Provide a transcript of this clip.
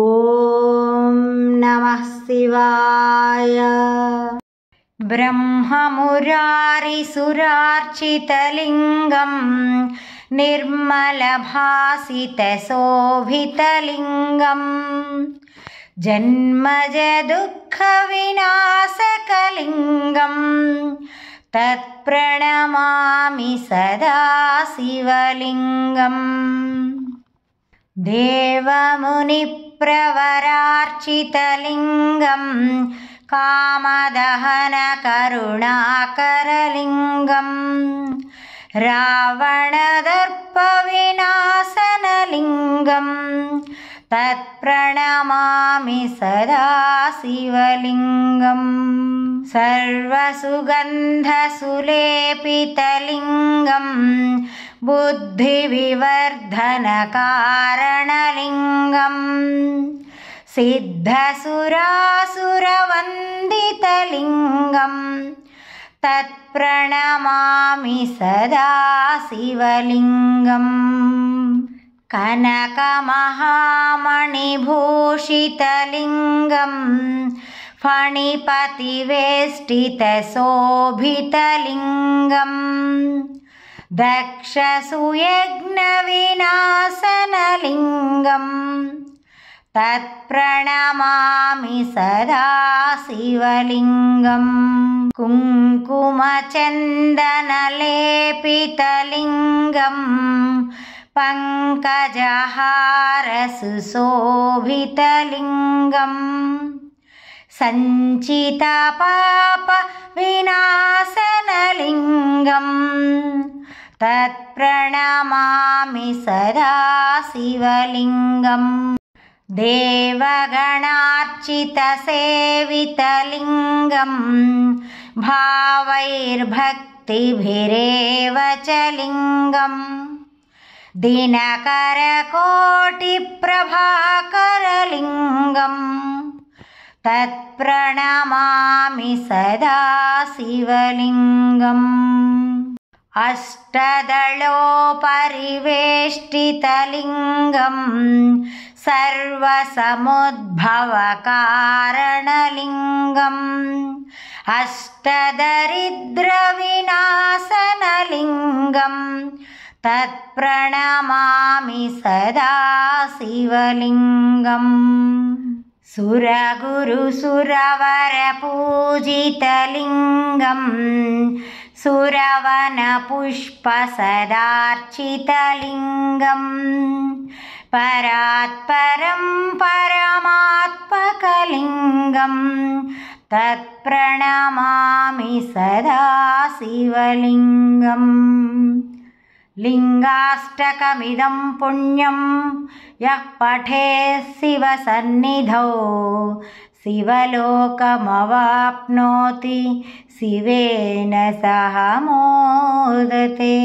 ॐ नमः शिवाय। ब्रह्ममुरारिसुरार्चितलिङ्गं निर्मलभासितशोभितलिङ्गं जन्मजदुःखविनाशकलिङ्गं तत्प्रणमामि सदा शिवलिङ्गम्। देवमुनिप्रवरार्चितलिङ्गं कामदहनकरुणाकरलिङ्गं रावणदर्पविनाशनलिङ्गं तत्प्रणमामि सदा शिवलिङ्गम्। सर्वसुगन्धसुलेपितलिङ्गं बुद्धिविवर्धनकारणलिङ्गं सिद्धसुरासुरवन्दितलिङ्गं तत्प्रणमामि सदा शिवलिङ्गम्। कनकमहामणिभूषितलिङ्गं फणिपतिवेष्टितशोभितलिङ्गं दक्षसुयज्ञविनाशनलिङ्गं तत्प्रणमामि सदा शिवलिङ्गम्। कुङ्कुमचन्दनलेपितलिङ्गं पङ्कजहारसुशोभितलिङ्गं सञ्चितपापविनाशनलिङ्गं तत्प्रणमामि सदा शिवलिङ्गम्। देवगणार्चितसेवितलिङ्गं भावैर्भक्तिभिरेव च लिङ्गं दिनकरकोटिप्रभाकरलिङ्गं तत्प्रणमामि सदा शिवलिङ्गम्। अष्टदलोपरिवेष्टितलिङ्गं सर्वसमुद्भवकारणलिङ्गं अष्टदरिद्रविनाशनलिङ्गं तत्प्रणमामि सदा शिवलिङ्गम्। सुरगुरुसुरवरपूजितलिङ्गं सुरवनपुष्पसदार्चितलिङ्गं परात्परं परमात्मकलिङ्गं तत्प्रणमामि सदा शिवलिङ्गम्। लिङ्गाष्टकमिदं पुण्यं यः पठेत् शिवसन्निधौ शिवलोकमवाप्नोति शिवेन सह मोदते।